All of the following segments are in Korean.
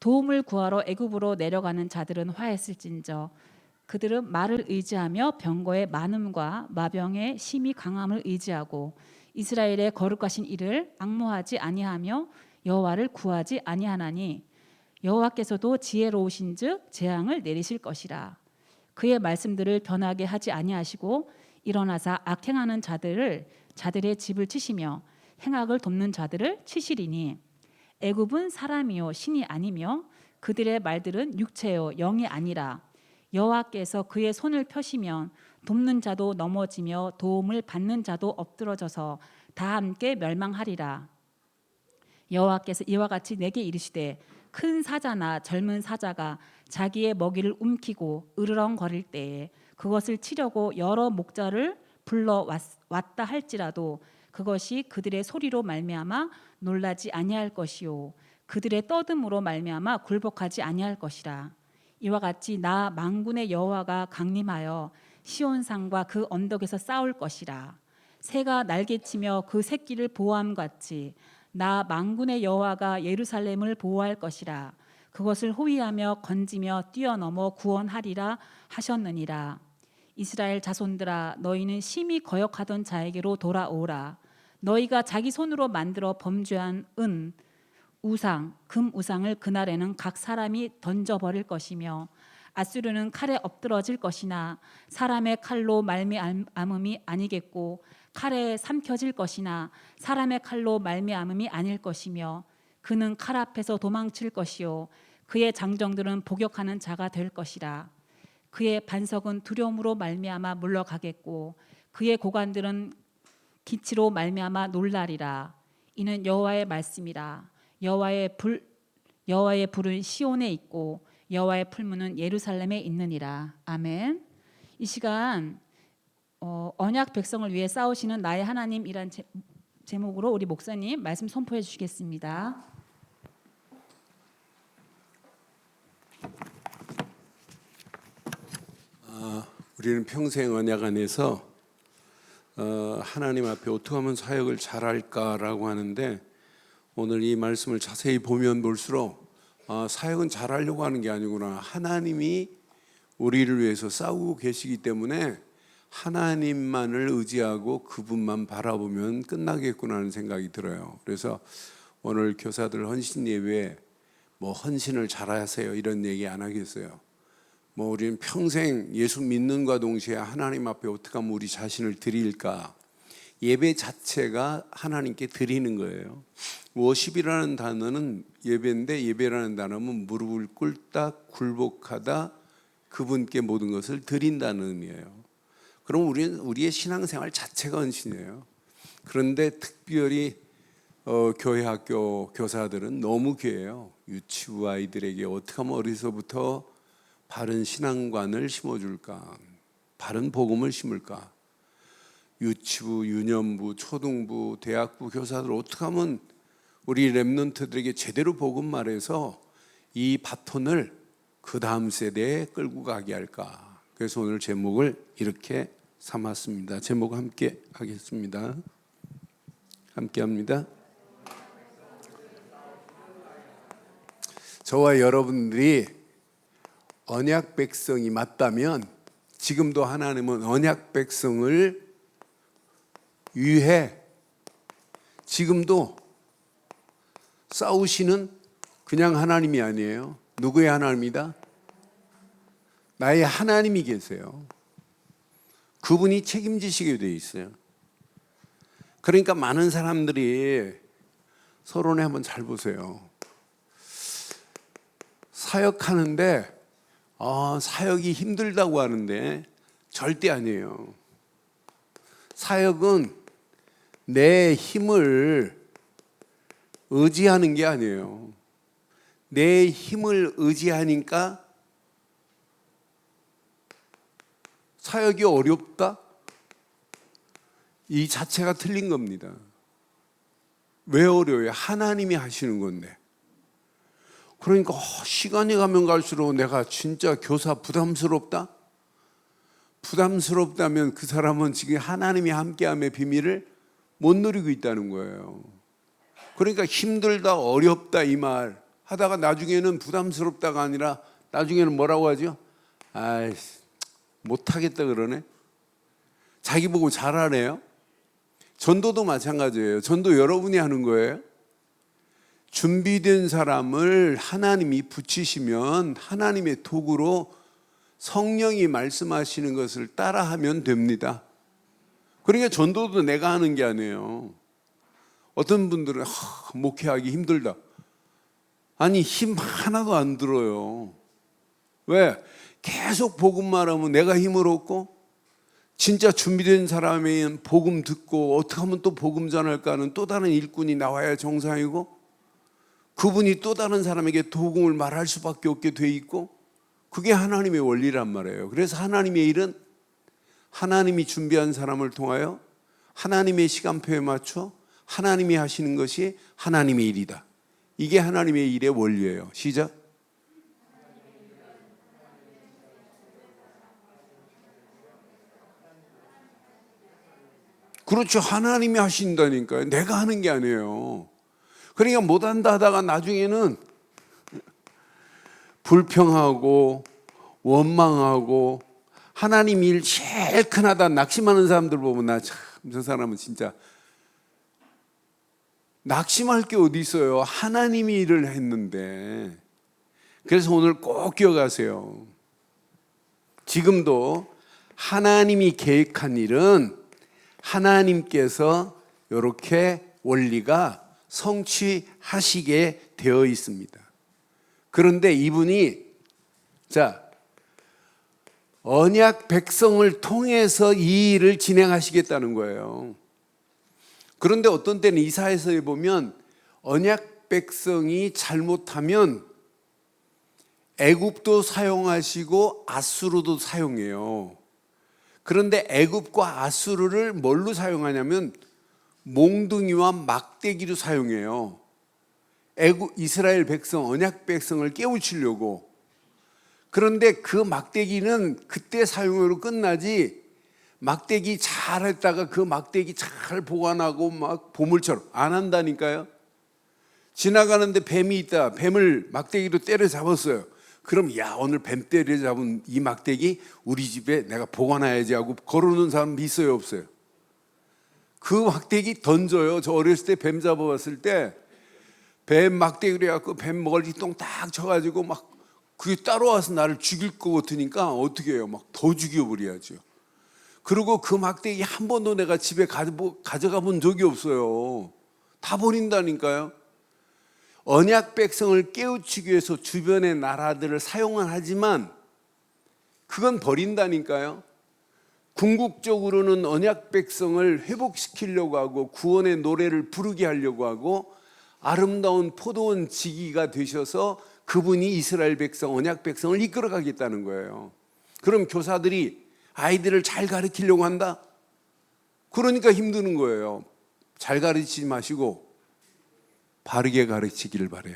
도움을 구하러 애굽으로 내려가는 자들은 화했을진저 그들은 말을 의지하며 병거의 많음과 마병의 심히 강함을 의지하고 이스라엘의 거룩하신 이를 앙모하지 아니하며 여호와를 구하지 아니하나니 여호와께서도 지혜로우신즉 재앙을 내리실 것이라. 그의 말씀들을 변하게 하지 아니하시고 일어나사 악행하는 자들의 집을 치시며 행악을 돕는 자들을 치시리니 애굽은 사람이요 신이 아니며 그들의 말들은 육체요 영이 아니라. 여호와께서 그의 손을 펴시면 돕는 자도 넘어지며 도움을 받는 자도 엎드러져서 다 함께 멸망하리라. 여호와께서 이와 같이 내게 이르시되 큰 사자나 젊은 사자가 자기의 먹이를 움키고 으르렁거릴 때에 그것을 치려고 여러 목자를 불러 왔다 할지라도 그것이 그들의 소리로 말미암아 놀라지 아니할 것이요 그들의 떠듦으로 말미암아 굴복하지 아니할 것이라. 이와 같이 나 만군의 여호와가 강림하여 시온산과 그 언덕에서 싸울 것이라. 새가 날개치며 그 새끼를 보호함 같이 나 만군의 여호와가 예루살렘을 보호할 것이라. 그것을 호위하며 건지며 뛰어넘어 구원하리라 하셨느니라. 이스라엘 자손들아 너희는 심히 거역하던 자에게로 돌아오라. 너희가 자기 손으로 만들어 범죄한 은 우상, 금 우상을 그날에는 각 사람이 던져버릴 것이며 아수르는 칼에 엎드러질 것이나 사람의 칼로 말미암음이 아니겠고 칼에 삼켜질 것이나 사람의 칼로 말미암음이 아닐 것이며 그는 칼 앞에서 도망칠 것이요 그의 장정들은 복역하는 자가 될 것이라. 그의 반석은 두려움으로 말미암아 물러가겠고 그의 고관들은 기치로 말미암아 놀라리라. 이는 여호와의 말씀이라. 여호와의 불은 시온에 있고 여호와의 풀무는 예루살렘에 있느니라. 아멘. 이 시간 언약 백성을 위해 싸우시는 나의 하나님이란 제목으로 우리 목사님 말씀 선포해 주시겠습니다. 우리는 평생 언약 안에서 하나님 앞에 어떻게 하면 사역을 잘할까라고 하는데 오늘 이 말씀을 자세히 보면 볼수록 사역은 잘하려고 하는 게 아니구나. 하나님이 우리를 위해서 싸우고 계시기 때문에 하나님만을 의지하고 그분만 바라보면 끝나겠구나 하는 생각이 들어요. 그래서 오늘 교사들 헌신 예배에 헌신을 잘하세요 이런 얘기 안 하겠어요. 우리는 평생 예수 믿는과 동시에 하나님 앞에 어떻게 하면 우리 자신을 드릴까. 예배 자체가 하나님께 드리는 거예요. 워십이라는 단어는 예배인데 예배라는 단어는 무릎을 꿇다 굴복하다 그분께 모든 것을 드린다는 의미예요. 그럼 우리는 우리의 신앙생활 자체가 헌신이에요. 그런데 특별히 교회 학교 교사들은 너무 귀해요. 유치부 아이들에게 어떻게 하면 어려서부터 바른 신앙관을 심어줄까, 바른 복음을 심을까. 유치부, 유년부, 초등부, 대학부 교사들 어떻게 하면 우리 렘넌트들에게 제대로 복음 말해서 이 바톤을 그 다음 세대에 끌고 가게 할까. 그래서 오늘 제목을 이렇게 삼았습니다. 제목 함께 하겠습니다. 함께 합니다. 저와 여러분들이 언약 백성이 맞다면 지금도 하나님은 언약 백성을 위해 지금도 싸우시는 그냥 하나님이 아니에요. 누구의 하나님이다? 나의 하나님이 계세요. 그분이 책임지시게 돼 있어요. 그러니까 많은 사람들이 서론에 한번 잘 보세요. 사역하는데 사역이 힘들다고 하는데 절대 아니에요. 사역은 내 힘을 의지하는 게 아니에요. 내 힘을 의지하니까 사역이 어렵다? 이 자체가 틀린 겁니다. 왜 어려워요? 하나님이 하시는 건데. 그러니까 시간이 가면 갈수록 내가 진짜 교사 부담스럽다? 부담스럽다면 그 사람은 지금 하나님이 함께함의 비밀을 못 누리고 있다는 거예요. 그러니까 힘들다, 어렵다 이 말 하다가 나중에는 부담스럽다가 아니라 나중에는 뭐라고 하죠? 아이씨, 못하겠다 그러네. 자기 보고 잘하네요. 전도도 마찬가지예요. 전도 여러분이 하는 거예요. 준비된 사람을 하나님이 붙이시면 하나님의 도구로 성령이 말씀하시는 것을 따라하면 됩니다. 그러니까 전도도 내가 하는 게 아니에요. 어떤 분들은 목회하기 힘들다. 아니, 힘 하나도 안 들어요. 왜? 계속 복음만 하면 내가 힘을 얻고, 진짜 준비된 사람이 복음 듣고 어떻게 하면 또 복음 전할까 하는 또 다른 일꾼이 나와야 정상이고, 그분이 또 다른 사람에게 복음을 말할 수밖에 없게 돼 있고, 그게 하나님의 원리란 말이에요. 그래서 하나님의 일은 하나님이 준비한 사람을 통하여 하나님의 시간표에 맞춰 하나님이 하시는 것이 하나님의 일이다. 이게 하나님의 일의 원리예요. 시작. 그렇죠. 하나님이 하신다니까요. 내가 하는 게 아니에요. 그러니까 못한다 하다가 나중에는 불평하고 원망하고 하나님 일 제일 큰하다 낙심하는 사람들 보면 나 참 저 사람은 진짜 낙심할 게 어디 있어요. 하나님이 일을 했는데. 그래서 오늘 꼭 기억하세요. 지금도 하나님이 계획한 일은 하나님께서 이렇게 원리가 성취하시게 되어 있습니다. 그런데 이분이 언약 백성을 통해서 이 일을 진행하시겠다는 거예요. 그런데 어떤 때는 이사야서에 보면 언약 백성이 잘못하면 애굽도 사용하시고 아수르도 사용해요. 그런데 애굽과 아수르를 뭘로 사용하냐면 몽둥이와 막대기로 사용해요. 이스라엘 백성, 언약 백성을 깨우치려고. 그런데 그 막대기는 그때 사용으로 끝나지, 막대기 잘 했다가 그 막대기 잘 보관하고 막 보물처럼 안 한다니까요. 지나가는데 뱀이 있다. 뱀을 막대기로 때려 잡았어요. 그럼 야, 오늘 뱀 때려 잡은 이 막대기 우리 집에 내가 보관해야지 하고 걸어놓은 사람 있어요, 없어요? 그 막대기 던져요. 저 어렸을 때 뱀 잡아봤을 때 뱀 막대기로 해갖고 뱀 머리 똥딱 쳐가지고 막 그게 따라와서 나를 죽일 것 같으니까 어떻게 해요? 막 더 죽여버려야죠. 그리고 그 막대기 한 번도 내가 집에 가져가 본 적이 없어요. 다 버린다니까요. 언약 백성을 깨우치기 위해서 주변의 나라들을 사용은 하지만 그건 버린다니까요. 궁극적으로는 언약 백성을 회복시키려고 하고 구원의 노래를 부르게 하려고 하고 아름다운 포도원 지기가 되셔서 그분이 이스라엘 백성, 언약 백성을 이끌어 가겠다는 거예요. 그럼 교사들이 아이들을 잘 가르치려고 한다? 그러니까 힘드는 거예요. 잘 가르치지 마시고 바르게 가르치기를 바라요.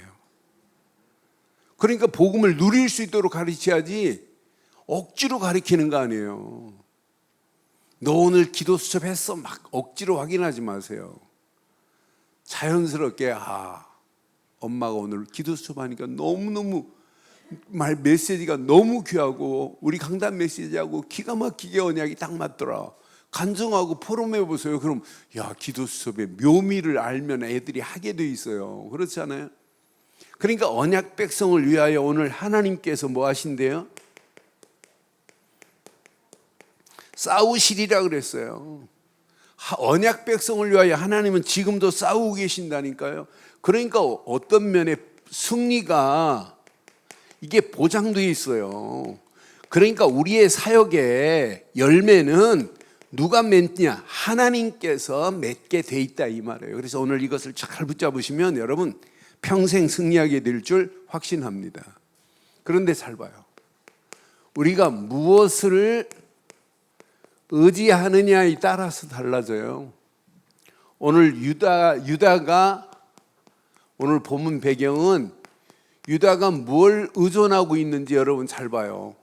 그러니까 복음을 누릴 수 있도록 가르쳐야지 억지로 가르치는 거 아니에요. 너 오늘 기도 수첩했어? 막 억지로 확인하지 마세요. 자연스럽게 엄마가 오늘 기도 수첩하니까 너무너무 메시지가 너무 귀하고 우리 강단 메시지하고 기가 막히게 언약이 딱 맞더라. 간증하고 포럼해 보세요. 그럼 기도 수첩의 묘미를 알면 애들이 하게 돼 있어요. 그렇지 않아요? 그러니까 언약 백성을 위하여 오늘 하나님께서 뭐 하신대요? 싸우시리라 그랬어요. 언약 백성을 위하여 하나님은 지금도 싸우고 계신다니까요. 그러니까 어떤 면에 승리가 이게 보장되어 있어요. 그러니까 우리의 사역의 열매는 누가 맺냐? 하나님께서 맺게 돼 있다 이 말이에요. 그래서 오늘 이것을 잘 붙잡으시면 여러분 평생 승리하게 될 줄 확신합니다. 그런데 잘 봐요. 우리가 무엇을 의지하느냐에 따라서 달라져요. 오늘 유다가 오늘 본문 배경은 유다가 뭘 의존하고 있는지 여러분 잘 봐요.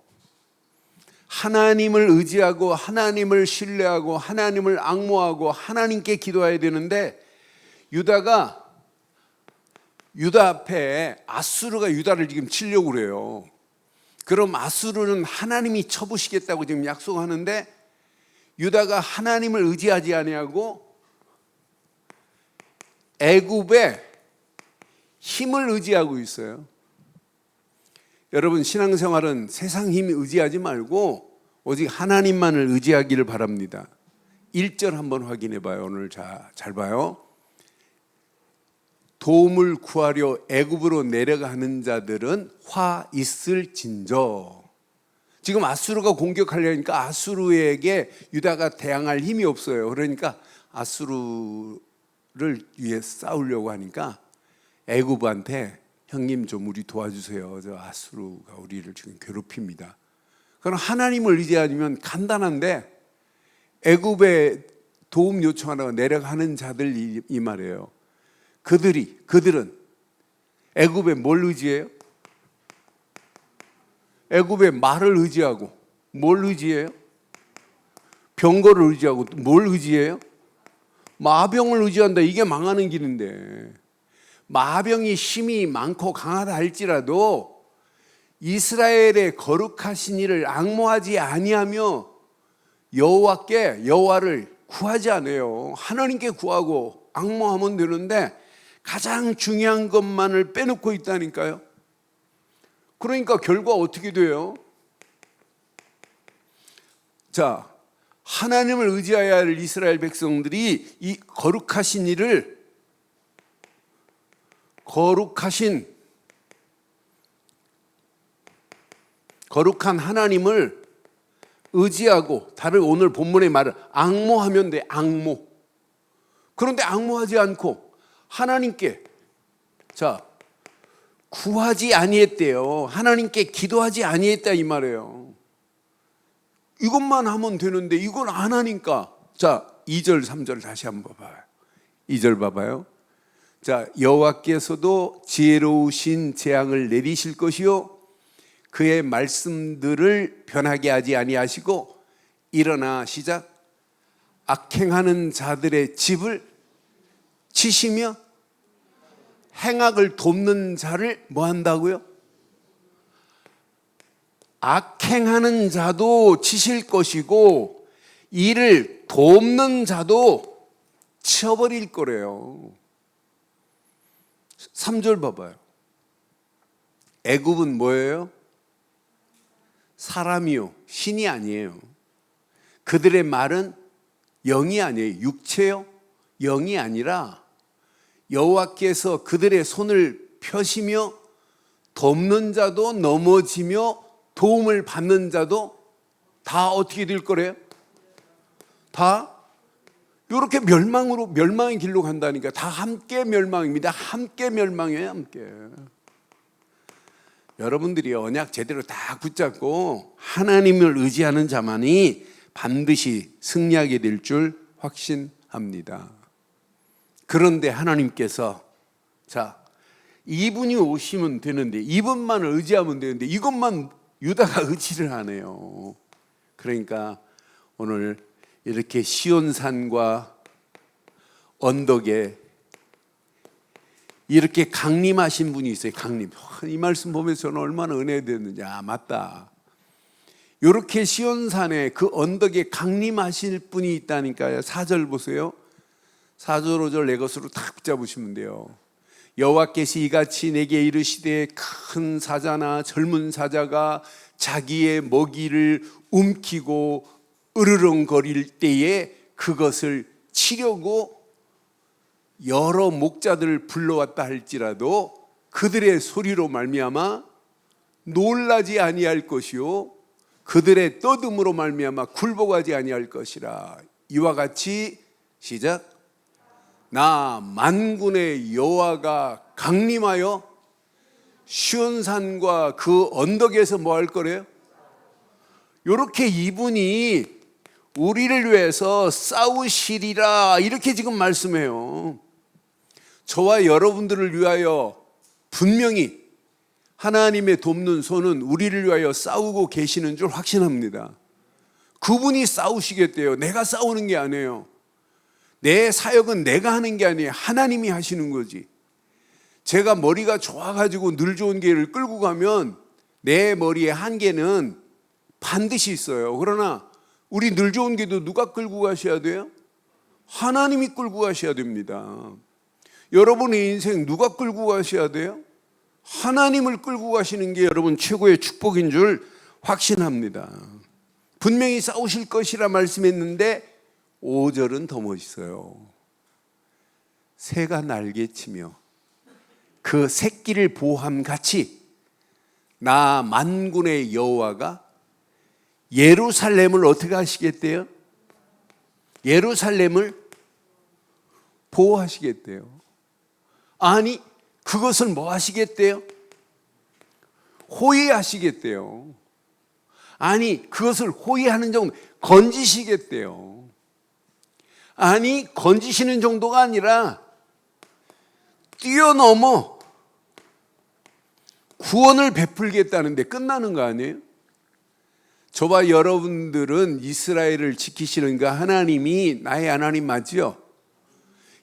하나님을 의지하고 하나님을 신뢰하고 하나님을 앙모하고 하나님께 기도해야 되는데 유다가 유다 앞에 아수르가 유다를 지금 치려고 그래요. 그럼 아수르는 하나님이 쳐부시겠다고 지금 약속하는데 유다가 하나님을 의지하지 아니하고 애굽의 힘을 의지하고 있어요. 여러분, 신앙생활은 세상 힘 의지하지 말고 오직 하나님만을 의지하기를 바랍니다. 1절 한번 확인해 봐요. 오늘 잘 봐요. 도움을 구하려 애굽으로 내려가는 자들은 화 있을진저. 지금 아수르가 공격하려니까 아수르에게 유다가 대항할 힘이 없어요. 그러니까 아수르를 위해 싸우려고 하니까 애굽한테 형님 좀 우리 도와주세요. 저 아수르가 우리를 지금 괴롭힙니다. 그럼 하나님을 의지하면 간단한데 애굽에 도움 요청하다가 내려가는 자들 이 말이에요. 그들은 애굽에 뭘 의지해요? 애굽에 말을 의지하고 뭘 의지해요? 병거를 의지하고 뭘 의지해요? 마병을 의지한다. 이게 망하는 길인데 마병이 힘이 많고 강하다 할지라도 이스라엘의 거룩하신 이를 앙모하지 아니하며 여호와를 구하지 않아요. 하나님께 구하고 앙모하면 되는데 가장 중요한 것만을 빼놓고 있다니까요. 그러니까 결과 어떻게 돼요? 자, 하나님을 의지해야 할 이스라엘 백성들이 이 거룩하신 이를 거룩한 하나님을 의지하고 다른 오늘 본문의 말을 앙모하면 돼. 앙모. 그런데 앙모하지 않고 하나님께 구하지 아니했대요. 하나님께 기도하지 아니했다 이 말이에요. 이것만 하면 되는데 이걸 안 하니까 2절 3절 다시 한번 봐봐요. 2절 봐봐요. 여호와께서도 지혜로우신 재앙을 내리실 것이요 그의 말씀들을 변하게 하지 아니하시고 일어나 시작 악행하는 자들의 집을 치시며 행악을 돕는 자를 뭐 한다고요? 악행하는 자도 치실 것이고 이를 돕는 자도 치워버릴 거래요. 3절 봐봐요. 애굽은 뭐예요? 사람이요, 신이 아니에요. 그들의 말은 영이 아니에요. 육체요, 영이 아니라 여호와께서 그들의 손을 펴시며 돕는 자도 넘어지며 도움을 받는 자도 다 어떻게 될 거래요? 다 이렇게 멸망의 길로 간다니까. 다 함께 멸망입니다. 함께 멸망이에요. 함께. 여러분들이 언약 제대로 다 붙잡고 하나님을 의지하는 자만이 반드시 승리하게 될 줄 확신합니다. 그런데 하나님께서 이분이 오시면 되는데 이분만 의지하면 되는데 이것만 유다가 의지를 안 해요. 그러니까 오늘 이렇게 시온산과 언덕에 이렇게 강림하신 분이 있어요. 강림. 이 말씀 보면서 저는 얼마나 은혜됐는지. 맞다. 이렇게 시온산에 그 언덕에 강림하실 분이 있다니까요. 4절 보세요. 4절 5절 내 것으로 딱 붙잡으시면 돼요. 여호와께서 이같이 내게 이르시되 큰 사자나 젊은 사자가 자기의 먹이를 움키고 으르렁거릴 때에 그것을 치려고 여러 목자들을 불러왔다 할지라도 그들의 소리로 말미암아 놀라지 아니할 것이요 그들의 떠듬으로 말미암아 굴복하지 아니할 것이라. 이와 같이 시작. 나 만군의 여호와가 강림하여 시온산과 그 언덕에서 뭐 할 거래요? 이렇게 이분이 우리를 위해서 싸우시리라 이렇게 지금 말씀해요. 저와 여러분들을 위하여 분명히 하나님의 돕는 손은 우리를 위하여 싸우고 계시는 줄 확신합니다. 그분이 싸우시겠대요. 내가 싸우는 게 아니에요. 내 사역은 내가 하는 게 아니에요. 하나님이 하시는 거지. 제가 머리가 좋아가지고 늘 좋은 개를 끌고 가면 내 머리에 한계는 반드시 있어요. 그러나 우리 늘 좋은 개도 누가 끌고 가셔야 돼요? 하나님이 끌고 가셔야 됩니다. 여러분의 인생 누가 끌고 가셔야 돼요? 하나님을 끌고 가시는 게 여러분 최고의 축복인 줄 확신합니다. 분명히 싸우실 것이라 말씀했는데 5절은 더 멋있어요. 새가 날개치며 그 새끼를 보함같이 나 만군의 여호와가 예루살렘을 어떻게 하시겠대요? 예루살렘을 보호하시겠대요. 아니, 그것을 뭐 하시겠대요? 호위하시겠대요. 아니, 그것을 호위하는 정도, 건지시겠대요. 아니, 건지시는 정도가 아니라 뛰어넘어 구원을 베풀겠다는데 끝나는 거 아니에요? 저와 여러분들은 이스라엘을 지키시는 그 하나님이 나의 하나님 맞죠?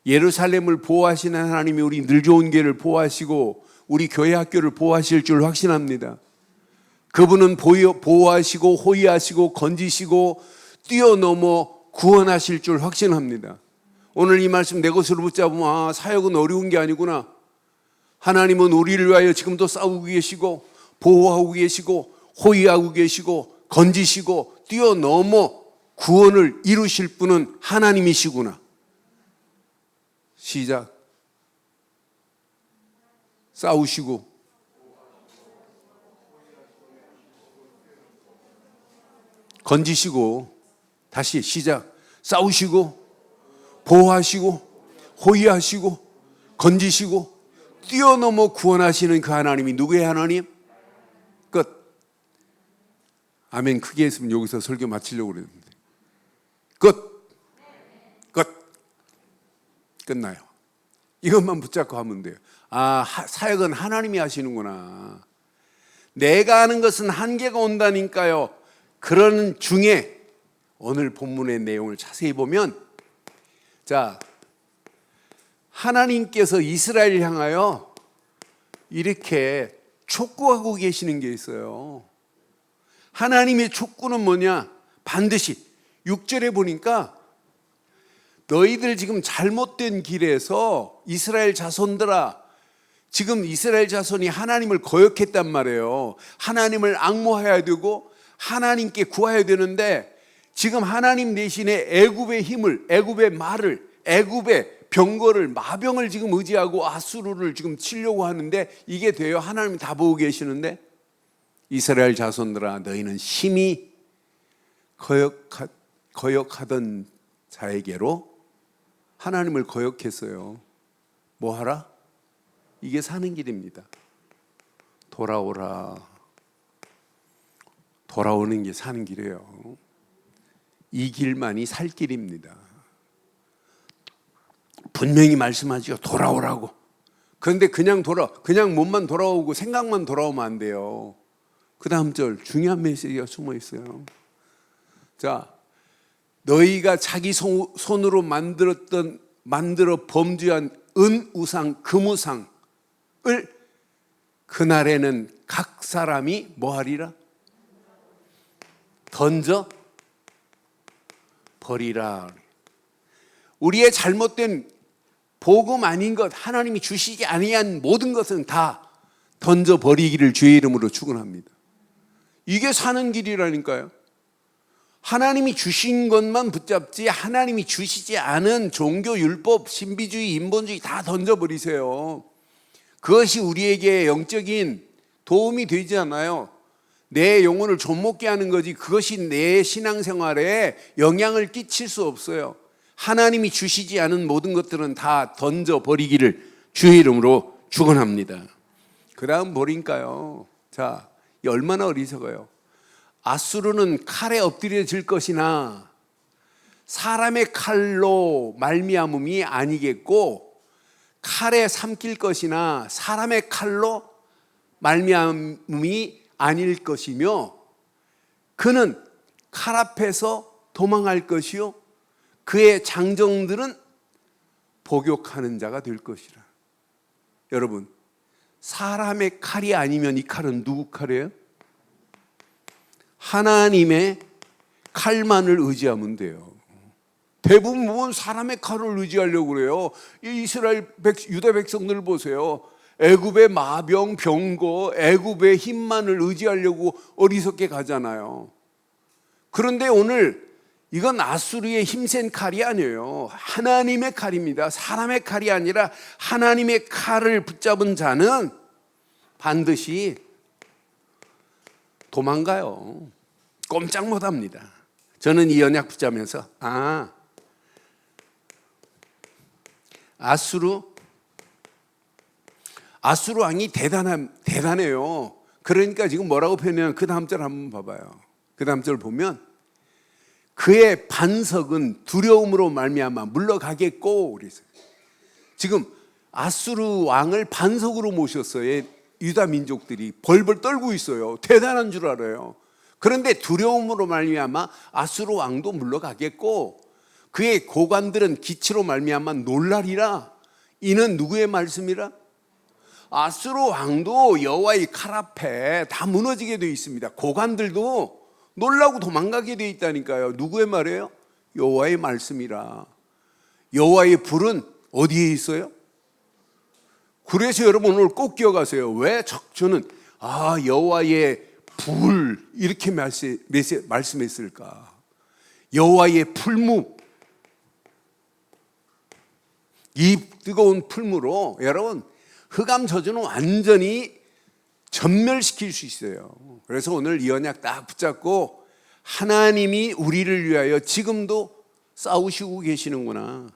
예루살렘을 보호하시는 하나님이 우리 늘 좋은 교회를 보호하시고 우리 교회 학교를 보호하실 줄 확신합니다. 그분은 보호하시고 호위하시고 건지시고 뛰어넘어 구원하실 줄 확신합니다. 오늘 이 말씀 내 것으로 붙잡으면 사역은 어려운 게 아니구나. 하나님은 우리를 위하여 지금도 싸우고 계시고 보호하고 계시고 호위하고 계시고 건지시고 뛰어넘어 구원을 이루실 분은 하나님이시구나. 시작. 싸우시고 건지시고, 다시 시작. 싸우시고 보호하시고 호위하시고 건지시고 뛰어넘어 구원하시는 그 하나님이 누구의 하나님? 끝. 아멘. 크게 했으면 여기서 설교 마치려고 그랬는데 끝. 끝나요. 이것만 붙잡고 하면 돼요. 사역은 하나님이 하시는구나. 내가 하는 것은 한계가 온다니까요. 그러는 중에 오늘 본문의 내용을 자세히 보면, 자, 하나님께서 이스라엘을 향하여 이렇게 촉구하고 계시는 게 있어요. 하나님의 촉구는 뭐냐? 반드시 6절에 보니까 너희들 지금 잘못된 길에서 이스라엘 자손들아, 지금 이스라엘 자손이 하나님을 거역했단 말이에요. 하나님을 앙모해야 되고 하나님께 구해야 되는데 지금 하나님 대신에 애굽의 힘을, 애굽의 말을, 애굽의 병거를, 마병을 지금 의지하고 아수르를 지금 치려고 하는데 이게 돼요? 하나님이 다 보고 계시는데 이스라엘 자손들아, 너희는 심히 거역하던 자에게로 하나님을 거역했어요. 뭐 하라? 이게 사는 길입니다. 돌아오라. 돌아오는 게 사는 길이에요. 이 길만이 살 길입니다. 분명히 말씀하죠. 돌아오라고. 그런데 그냥 몸만 돌아오고 생각만 돌아오면 안 돼요. 그 다음 절 중요한 메시지가 숨어 있어요. 자, 너희가 자기 손으로 만들어 범죄한 은우상, 금우상을 그날에는 각 사람이 뭐 하리라? 던져 버리라. 우리의 잘못된 복음 아닌 것, 하나님이 주시지 아니한 모든 것은 다 던져 버리기를 주의 이름으로 축원합니다. 이게 사는 길이라니까요. 하나님이 주신 것만 붙잡지 하나님이 주시지 않은 종교, 율법, 신비주의, 인본주의 다 던져버리세요. 그것이 우리에게 영적인 도움이 되지 않아요. 내 영혼을 좀먹게 하는 거지 그것이 내 신앙생활에 영향을 끼칠 수 없어요. 하나님이 주시지 않은 모든 것들은 다 던져버리기를 주의 이름으로 축원합니다. 그 다음 버리니까요. 자, 얼마나 어리석어요. 아수르는 칼에 엎드려질 것이나 사람의 칼로 말미암음이 아니겠고 칼에 삼킬 것이나 사람의 칼로 말미암음이 아닐 것이며 그는 칼 앞에서 도망할 것이요 그의 장정들은 복역하는 자가 될 것이라. 여러분, 사람의 칼이 아니면 이 칼은 누구 칼이에요? 하나님의 칼만을 의지하면 돼요. 대부분 보면 사람의 칼을 의지하려고 그래요. 이 유다 백성들 보세요. 애굽의 마병, 병거, 애굽의 힘만을 의지하려고 어리석게 가잖아요. 그런데 오늘 이건 아수르의 힘센 칼이 아니에요. 하나님의 칼입니다. 사람의 칼이 아니라 하나님의 칼을 붙잡은 자는 반드시 도망가요. 꼼짝 못합니다. 저는 이 언약 붙잡으면서 아수르 왕이 대단해요. 그러니까 지금 뭐라고 표현해요? 그 다음 절 한번 봐봐요. 그 다음 절 보면 그의 반석은 두려움으로 말미암아 물러가겠고 그랬어요. 지금 아수르 왕을 반석으로 모셨어요. 유다 민족들이 벌벌 떨고 있어요. 대단한 줄 알아요. 그런데 두려움으로 말미암아 아수르 왕도 물러가겠고 그의 고관들은 기치로 말미암아 놀라리라. 이는 누구의 말씀이라? 아수르 왕도 여호와의 칼 앞에 다 무너지게 되어 있습니다. 고관들도 놀라고 도망가게 되어 있다니까요. 누구의 말이에요? 여호와의 말씀이라. 여호와의 불은 어디에 있어요? 그래서 여러분 오늘 꼭 기억하세요. 왜 저는 여호와의 불 이렇게 말씀했을까? 여호와의 풀무, 이 뜨거운 풀무로 여러분 흑암 저주는 완전히 전멸시킬 수 있어요. 그래서 오늘 이 언약 딱 붙잡고 하나님이 우리를 위하여 지금도 싸우시고 계시는구나.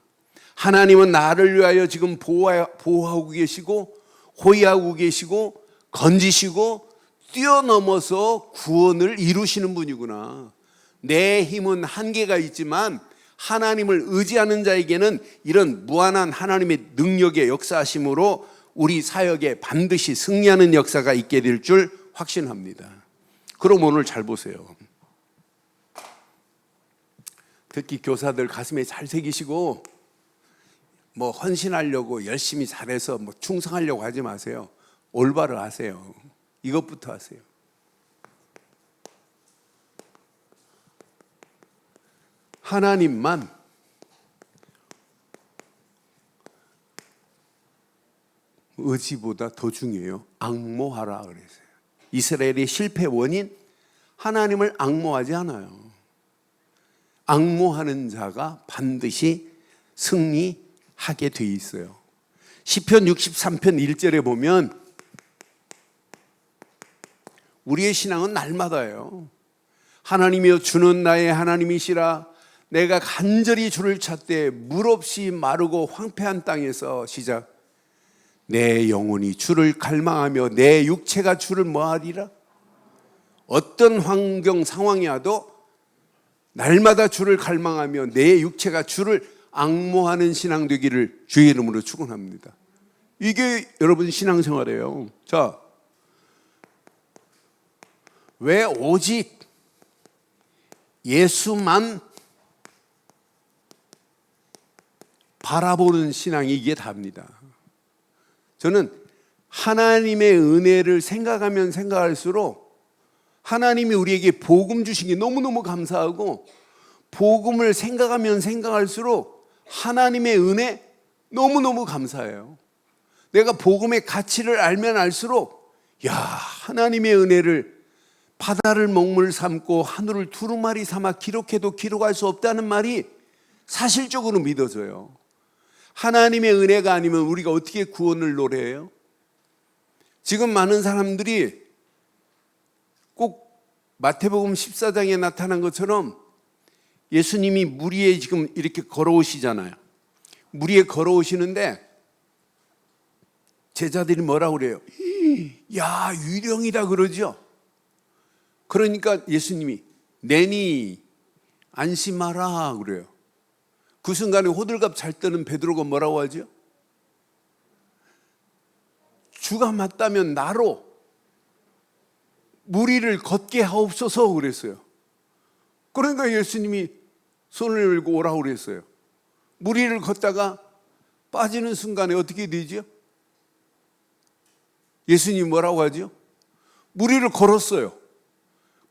하나님은 나를 위하여 지금 보호하고 계시고 호위하고 계시고 건지시고 뛰어넘어서 구원을 이루시는 분이구나. 내 힘은 한계가 있지만 하나님을 의지하는 자에게는 이런 무한한 하나님의 능력의 역사하심으로 우리 사역에 반드시 승리하는 역사가 있게 될 줄 확신합니다. 그럼 오늘 잘 보세요. 특히 교사들 가슴에 잘 새기시고 헌신하려고 열심히 잘해서 충성하려고 하지 마세요. 올바로 하세요. 이것부터 하세요. 하나님만 의지보다 더 중요해요. 앙모하라 그랬어요. 이스라엘의 실패 원인, 하나님을 앙모하지 않아요. 앙모하는 자가 반드시 승리하게 돼 있어요. 시편 63편 1절에 보면 우리의 신앙은 날마다예요. 하나님이여 주는 나의 하나님이시라. 내가 간절히 주를 찾되 물 없이 마르고 황폐한 땅에서 시작. 내 영혼이 주를 갈망하며 내 육체가 주를 뭐하리라? 어떤 환경 상황이 와도 날마다 주를 갈망하며 내 육체가 주를 앙모하는 신앙 되기를 주의 이름으로 축원합니다. 이게 여러분 신앙생활이에요. 자, 왜 오직 예수만 바라보는 신앙이 이게 답니다. 저는 하나님의 은혜를 생각하면 생각할수록 하나님이 우리에게 복음 주신 게 너무너무 감사하고 복음을 생각하면 생각할수록 하나님의 은혜 너무너무 감사해요. 내가 복음의 가치를 알면 알수록 하나님의 은혜를 바다를 먹물 삼고 하늘을 두루마리 삼아 기록해도 기록할 수 없다는 말이 사실적으로 믿어져요. 하나님의 은혜가 아니면 우리가 어떻게 구원을 노래해요? 지금 많은 사람들이 꼭 마태복음 14장에 나타난 것처럼 예수님이 물 위에 지금 이렇게 걸어오시잖아요. 물 위에 걸어오시는데 제자들이 뭐라고 그래요? 야, 유령이다 그러죠. 그러니까 예수님이 내니 안심하라 그래요. 그 순간에 호들갑 잘 떠는 베드로가 뭐라고 하죠? 주가 맞다면 나로 물 위를 걷게 하옵소서 그랬어요. 그러니까 예수님이 손을 들고 오라고 그랬어요. 물 위를 걷다가 빠지는 순간에 어떻게 되죠? 예수님이 뭐라고 하죠? 물 위를 걸었어요.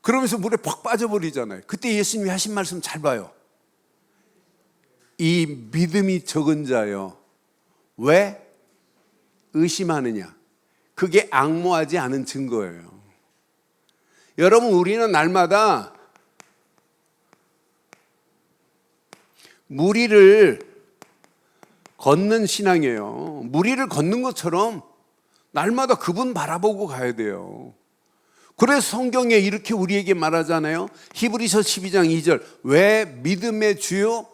그러면서 물에 팍 빠져버리잖아요. 그때 예수님이 하신 말씀 잘 봐요. 이 믿음이 적은 자여, 왜 의심하느냐? 그게 앙모하지 않은 증거예요. 여러분, 우리는 날마다 물 위를 걷는 신앙이에요. 물 위를 걷는 것처럼 날마다 그분 바라보고 가야 돼요. 그래서 성경에 이렇게 우리에게 말하잖아요. 히브리서 12장 2절, 왜 믿음의 주요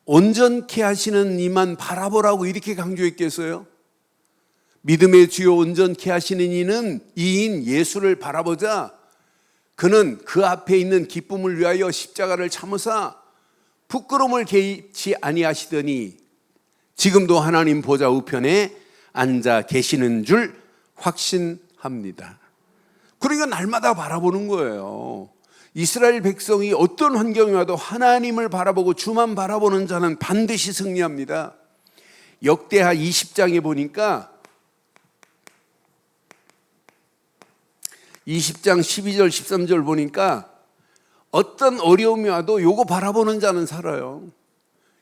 온전케 하시는 이만 바라보라고 이렇게 강조했겠어요? 믿음의 주요 온전케 하시는 이인 예수를 바라보자. 그는 그 앞에 있는 기쁨을 위하여 십자가를 참으사 부끄러움을 개의치 아니하시더니 지금도 하나님 보좌 우편에 앉아 계시는 줄 확신합니다. 그러니까 날마다 바라보는 거예요. 이스라엘 백성이 어떤 환경이 와도 하나님을 바라보고 주만 바라보는 자는 반드시 승리합니다. 역대하 20장에 보니까 20장 12절 13절 보니까 어떤 어려움이 와도 요거 바라보는 자는 살아요.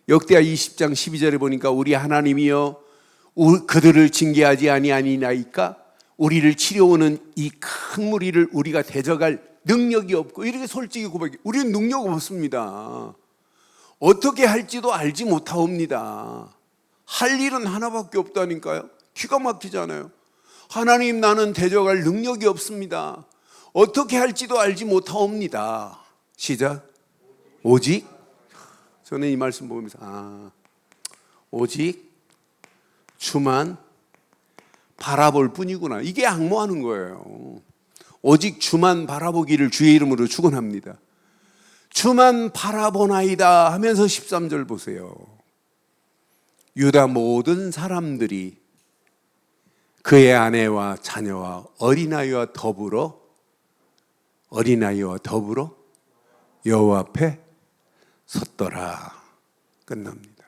역대하 20장 12절에 보니까 우리 하나님이여 그들을 징계하지 아니하니나이까 우리를 치려오는 이 큰 무리를 우리가 대적할 능력이 없고, 이렇게 솔직히 고백해. 우리는 능력 없습니다. 어떻게 할지도 알지 못하옵니다. 할 일은 하나밖에 없다니까요. 기가 막히잖아요. 하나님, 나는 대적할 능력이 없습니다. 어떻게 할지도 알지 못하옵니다. 시작. 오직, 저는 이 말씀 보면서 오직 주만 바라볼 뿐이구나. 이게 앙모하는 거예요. 오직 주만 바라보기를 주의 이름으로 축원합니다. 주만 바라보나이다 하면서 13절 보세요. 유다 모든 사람들이 그의 아내와 자녀와 어린아이와 더불어 여호와 앞에 섰더라. 끝납니다.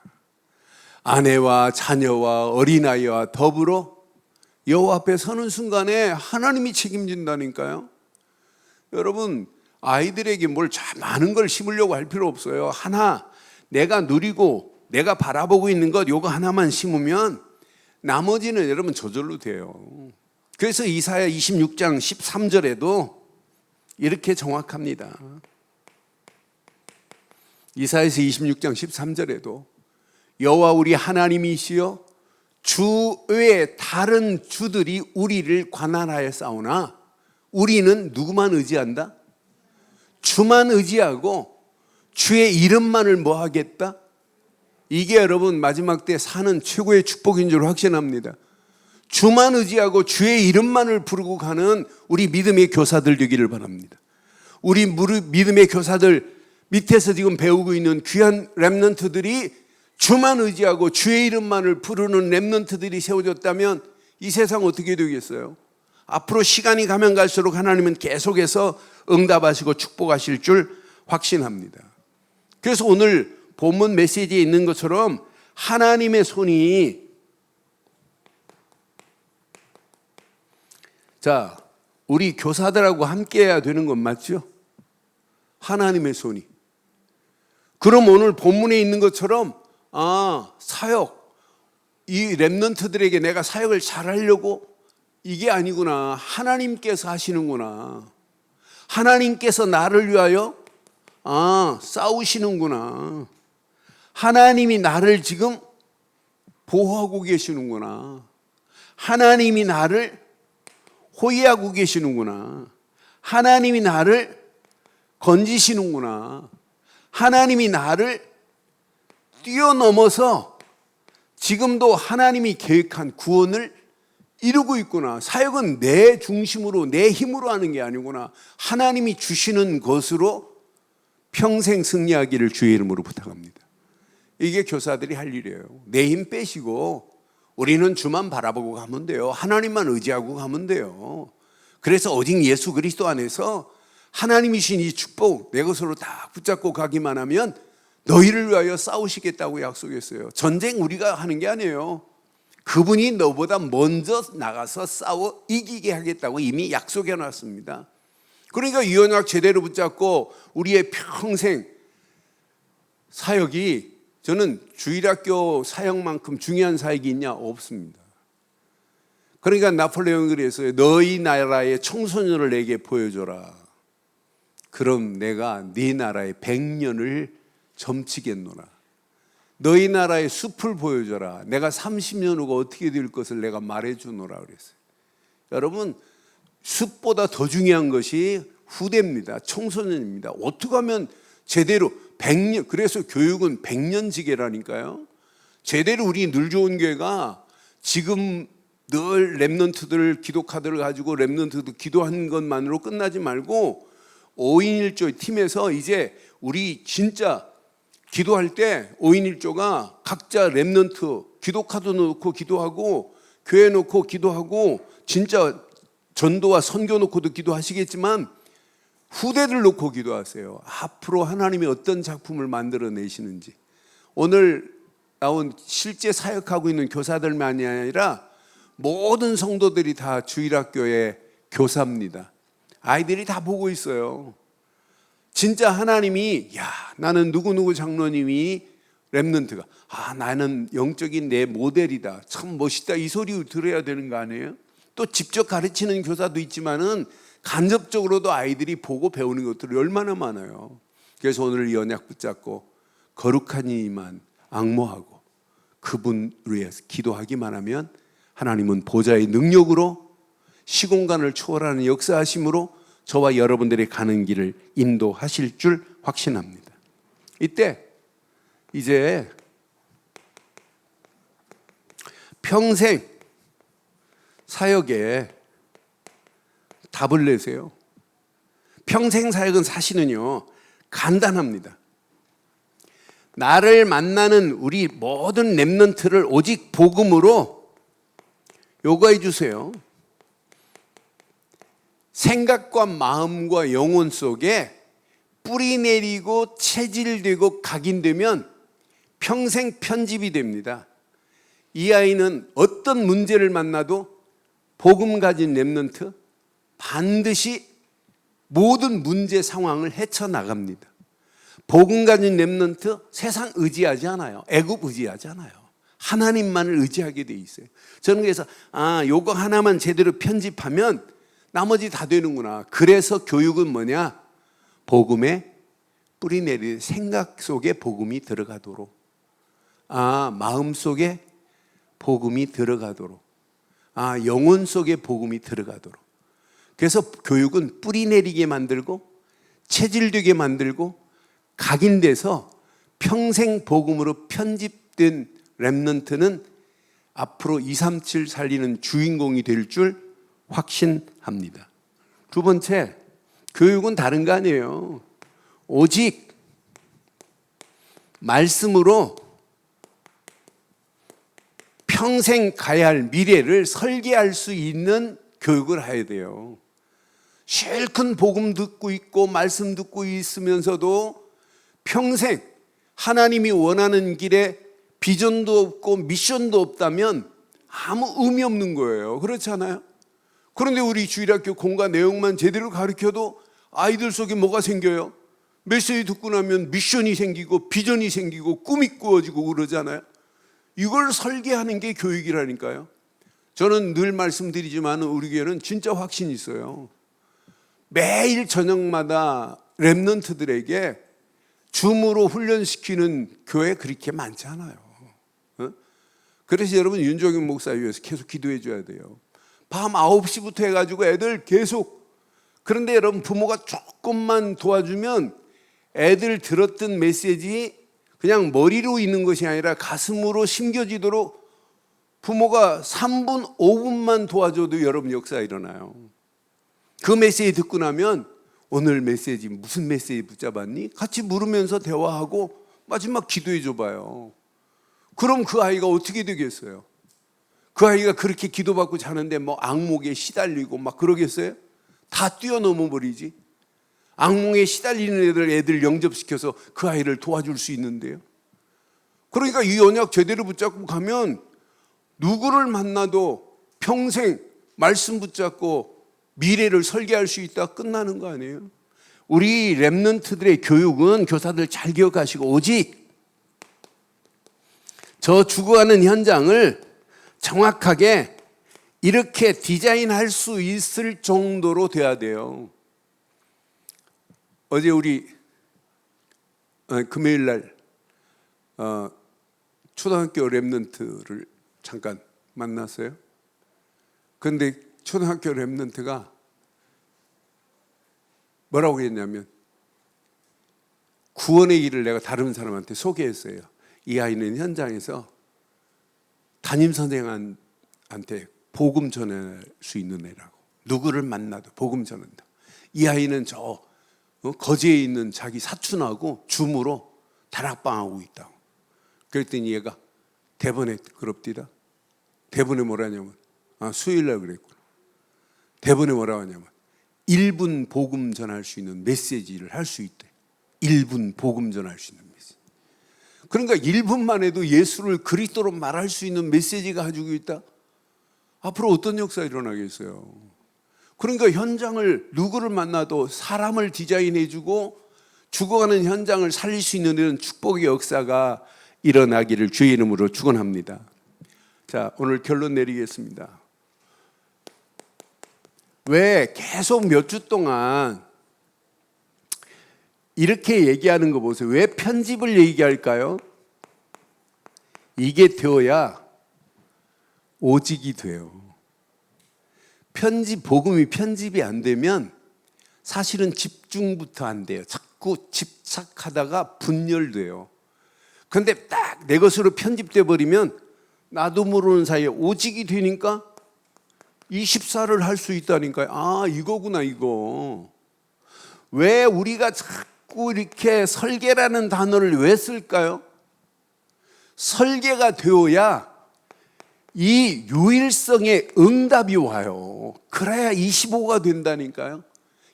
아내와 자녀와 어린아이와 더불어 여호와 앞에 서는 순간에 하나님이 책임진다니까요. 여러분, 아이들에게 많은 걸 심으려고 할 필요 없어요. 하나 내가 누리고 내가 바라보고 있는 것 요거 하나만 심으면 나머지는 여러분 저절로 돼요. 그래서 이사야 26장 13절에도 이렇게 정확합니다. 이사야서 26장 13절에도 여호와 우리 하나님이시여 주 외에 다른 주들이 우리를 관할하여 싸우나 우리는 누구만 의지한다? 주만 의지하고 주의 이름만을 뭐 하겠다? 이게 여러분 마지막 때 사는 최고의 축복인 줄 확신합니다. 주만 의지하고 주의 이름만을 부르고 가는 우리 믿음의 교사들 되기를 바랍니다. 우리 믿음의 교사들 밑에서 지금 배우고 있는 귀한 렘넌트들이 주만 의지하고 주의 이름만을 부르는 렘넌트들이 세워졌다면 이 세상 어떻게 되겠어요? 앞으로 시간이 가면 갈수록 하나님은 계속해서 응답하시고 축복하실 줄 확신합니다. 그래서 오늘 본문 메시지에 있는 것처럼 하나님의 손이, 자, 우리 교사들하고 함께 해야 되는 건 맞죠? 하나님의 손이. 그럼 오늘 본문에 있는 것처럼 사역, 이 렘넌트들에게 내가 사역을 잘하려고 이게 아니구나. 하나님께서 하시는구나. 하나님께서 나를 위하여 싸우시는구나. 하나님이 나를 지금 보호하고 계시는구나. 하나님이 나를 호위하고 계시는구나. 하나님이 나를 건지시는구나. 하나님이 나를 뛰어넘어서 지금도 하나님이 계획한 구원을 이루고 있구나. 사역은 내 중심으로 내 힘으로 하는 게 아니구나. 하나님이 주시는 것으로 평생 승리하기를 주의 이름으로 부탁합니다. 이게 교사들이 할 일이에요. 내 힘 빼시고 우리는 주만 바라보고 가면 돼요. 하나님만 의지하고 가면 돼요. 그래서 오직 예수 그리스도 안에서 하나님이 주신 이 축복 내 것으로 다 붙잡고 가기만 하면 너희를 위하여 싸우시겠다고 약속했어요. 전쟁 우리가 하는 게 아니에요. 그분이 너보다 먼저 나가서 싸워 이기게 하겠다고 이미 약속해 놨습니다. 그러니까 이 언약 제대로 붙잡고 우리의 평생 사역이, 저는 주일학교 사역만큼 중요한 사역이 있냐? 없습니다. 그러니까 나폴레옹이 그랬어요. 너희 나라의 청소년을 내게 보여줘라. 그럼 내가 네 나라의 100년을 점치겠노라. 너희 나라의 숲을 보여줘라. 내가 30년 후가 어떻게 될 것을 내가 말해주노라 그랬어요. 여러분, 숲보다 더 중요한 것이 후대입니다. 청소년입니다. 어떻게 하면 제대로 100년, 그래서 교육은 100년지계라니까요. 제대로 우리 늘 좋은 교회가 지금 늘 렘넌트들 기도 카드를 가지고 렘넌트들 기도한 것만으로 끝나지 말고 5인 1조 팀에서 이제 우리 진짜 기도할 때 5인 1조가 각자 렘넌트 기도 카드 놓고 기도하고 교회 놓고 기도하고 진짜 전도와 선교 놓고도 기도하시겠지만 후대들 놓고 기도하세요. 앞으로 하나님이 어떤 작품을 만들어내시는지. 오늘 나온 실제 사역하고 있는 교사들만이 아니라 모든 성도들이 다 주일학교의 교사입니다. 아이들이 다 보고 있어요. 진짜 하나님이 나는 누구누구 장로님이 렘넌트가 나는 영적인 내 모델이다. 참 멋있다. 이 소리 들어야 되는 거 아니에요? 또 직접 가르치는 교사도 있지만은 간접적으로도 아이들이 보고 배우는 것들이 얼마나 많아요. 그래서 오늘 이 언약 붙잡고 거룩한 이만 앙모하고 그분을 위해서 기도하기만 하면 하나님은 보좌의 능력으로 시공간을 초월하는 역사하심으로 저와 여러분들이 가는 길을 인도하실 줄 확신합니다. 이때 이제 평생 사역에 답을 내세요. 평생 사역은 사실은요 간단합니다. 나를 만나는 우리 모든 렘넌트를 오직 복음으로 요구해 주세요. 생각과 마음과 영혼 속에 뿌리 내리고 체질되고 각인되면 평생 편집이 됩니다. 이 아이는 어떤 문제를 만나도 복음 가진 렘넌트 반드시 모든 문제 상황을 헤쳐나갑니다. 복음 가진 렘넌트 세상 의지하지 않아요. 애굽 의지하지 않아요. 하나님만을 의지하게 돼 있어요. 저는 그래서 요거 하나만 제대로 편집하면 나머지 다 되는구나. 그래서 교육은 뭐냐? 복음에 뿌리 내릴 생각 속에 복음이 들어가도록, 마음 속에 복음이 들어가도록, 영혼 속에 복음이 들어가도록. 그래서 교육은 뿌리 내리게 만들고 체질되게 만들고 각인돼서 평생 복음으로 편집된 렘넌트는 앞으로 237 살리는 주인공이 될 줄 확신합니다. 두 번째, 교육은 다른 거 아니에요. 오직 말씀으로 평생 가야 할 미래를 설계할 수 있는 교육을 해야 돼요. 실컷 복음 듣고 있고 말씀 듣고 있으면서도 평생 하나님이 원하는 길에 비전도 없고 미션도 없다면 아무 의미 없는 거예요. 그렇지 않아요? 그런데 우리 주일학교 공과 내용만 제대로 가르쳐도 아이들 속에 뭐가 생겨요? 메시지 듣고 나면 미션이 생기고 비전이 생기고 꿈이 꾸어지고 그러잖아요. 이걸 설계하는 게 교육이라니까요. 저는 늘 말씀드리지만 우리 교회는 진짜 확신이 있어요. 매일 저녁마다 렘넌트들에게 줌으로 훈련시키는 교회 그렇게 많지 않아요. 그래서 여러분 윤종인 목사 위해서 계속 기도해 줘야 돼요. 밤 9시부터 해가지고 애들 계속. 그런데 여러분 부모가 조금만 도와주면 애들 들었던 메시지 그냥 머리로 있는 것이 아니라 가슴으로 심겨지도록 부모가 3분, 5분만 도와줘도 여러분 역사 일어나요. 그 메시지 듣고 나면 오늘 메시지 무슨 메시지 붙잡았니? 같이 물으면서 대화하고 마지막 기도해 줘봐요. 그럼 그 아이가 어떻게 되겠어요? 그 아이가 그렇게 기도받고 자는데 뭐 악몽에 시달리고 막 그러겠어요? 다 뛰어넘어 버리지. 악몽에 시달리는 애들 영접시켜서 그 아이를 도와줄 수 있는데요. 그러니까 이 언약 제대로 붙잡고 가면 누구를 만나도 평생 말씀 붙잡고 미래를 설계할 수 있다 끝나는 거 아니에요? 우리 렘넌트들의 교육은 교사들 잘 기억하시고 오직 저 죽어가는 현장을 정확하게 이렇게 디자인할 수 있을 정도로 돼야 돼요. 어제 우리 금요일 날 초등학교 렘넌트를 잠깐 만났어요. 그런데 초등학교 렘넌트가 뭐라고 했냐면 구원의 길을 내가 다른 사람한테 소개했어요. 이 아이는 현장에서 담임선생한테 복음 전할 수 있는 애라고. 누구를 만나도 복음 전한다. 이 아이는 저 거제에 있는 자기 사촌하고 줌으로 다락방하고 있다고. 그랬더니 얘가 대본에 그럽디다. 대본에 뭐라냐면 수요일날 그랬구나. 대본에 뭐라고 하냐면 1분 복음 전할 수 있는 메시지를 할 수 있대. 1분 복음 전할 수 있는 메시지. 그러니까 1분만 해도 예수를 그리스도로 말할 수 있는 메시지가 가지고 있다. 앞으로 어떤 역사가 일어나겠어요? 그러니까 현장을 누구를 만나도 사람을 디자인해주고 죽어가는 현장을 살릴 수 있는 이런 축복의 역사가 일어나기를 주의 이름으로 축원합니다. 자, 오늘 결론 내리겠습니다. 왜 계속 몇 주 동안 이렇게 얘기하는 거 보세요. 왜 편집을 얘기할까요? 이게 되어야 오직이 돼요. 복음이 편집이 안 되면 사실은 집중부터 안 돼요. 자꾸 집착하다가 분열돼요. 그런데 딱 내 것으로 편집돼 버리면 나도 모르는 사이에 오직이 되니까 24를 할 수 있다니까요. 아, 이거구나, 이거. 왜 우리가 자꾸 이렇게 설계라는 단어를 왜 쓸까요? 설계가 되어야 이 유일성의 응답이 와요. 그래야 25가 된다니까요.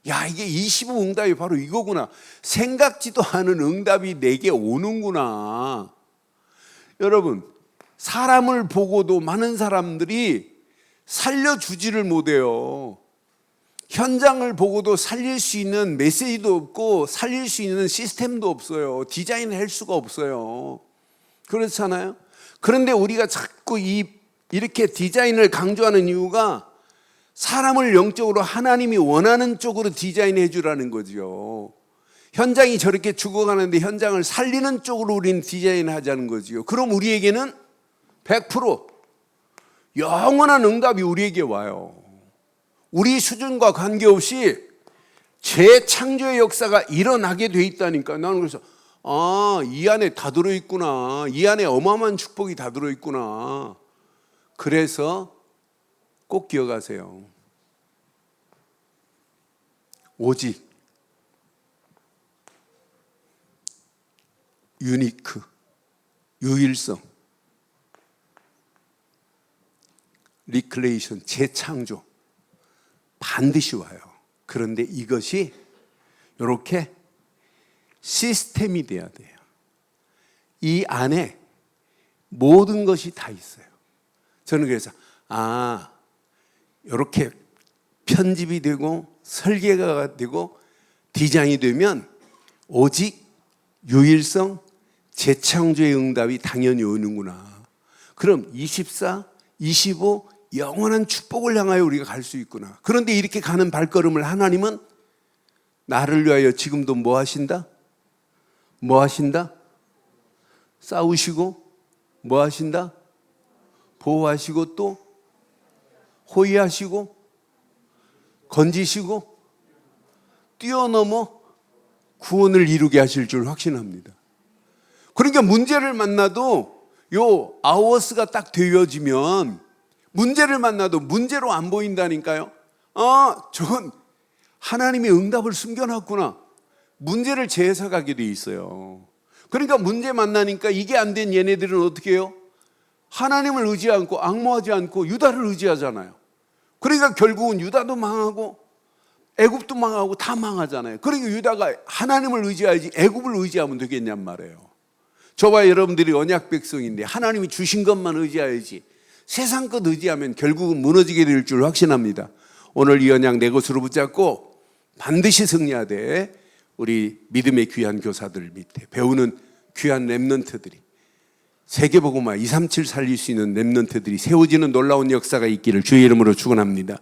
야, 이게 25 응답이 바로 이거구나. 생각지도 않은 응답이 내게 오는구나. 여러분, 사람을 보고도 많은 사람들이 살려주지를 못해요. 현장을 보고도 살릴 수 있는 메시지도 없고 살릴 수 있는 시스템도 없어요. 디자인할 수가 없어요. 그렇잖아요. 그런데 우리가 자꾸 이렇게 디자인을 강조하는 이유가 사람을 영적으로 하나님이 원하는 쪽으로 디자인해 주라는 거죠. 현장이 저렇게 죽어가는데 현장을 살리는 쪽으로 우리는 디자인하자는 거죠. 그럼 우리에게는 100% 영원한 응답이 우리에게 와요. 우리 수준과 관계없이 재창조의 역사가 일어나게 돼 있다니까. 나는 그래서 이 안에 다 들어있구나. 이 안에 어마어마한 축복이 다 들어있구나. 그래서 꼭 기억하세요. 오직 유니크, 유일성, 리크레이션, 재창조 반드시 와요. 그런데 이것이 이렇게 시스템이 돼야 돼요. 이 안에 모든 것이 다 있어요. 저는 그래서 이렇게 편집이 되고 설계가 되고 디자인이 되면 오직 유일성, 재창조의 응답이 당연히 오는구나. 그럼 24, 25 영원한 축복을 향하여 우리가 갈 수 있구나. 그런데 이렇게 가는 발걸음을 하나님은 나를 위하여 지금도 뭐 하신다? 뭐 하신다? 싸우시고 뭐 하신다? 보호하시고 또 호위하시고 건지시고 뛰어넘어 구원을 이루게 하실 줄 확신합니다. 그러니까 문제를 만나도 요 아워스가 딱 되어지면 문제를 만나도 문제로 안 보인다니까요. 저건 하나님의 응답을 숨겨놨구나. 문제를 재해석하게 돼 있어요. 그러니까 문제 만나니까 이게 안 된 얘네들은 어떻게 해요? 하나님을 의지 않고 앙모하지 않고 유다를 의지하잖아요. 그러니까 결국은 유다도 망하고 애굽도 망하고 다 망하잖아요. 그러니까 유다가 하나님을 의지하지 애굽을 의지하면 되겠냔 말이에요. 저와 여러분들이 언약 백성인데 하나님이 주신 것만 의지해야지 세상 것 의지하면 결국은 무너지게 될 줄 확신합니다. 오늘 이 언약 내 것으로 붙잡고 반드시 승리하되 우리 믿음의 귀한 교사들 밑에 배우는 귀한 렘넌트들이 세계복음화 237 살릴 수 있는 렘넌트들이 세워지는 놀라운 역사가 있기를 주의 이름으로 축원합니다.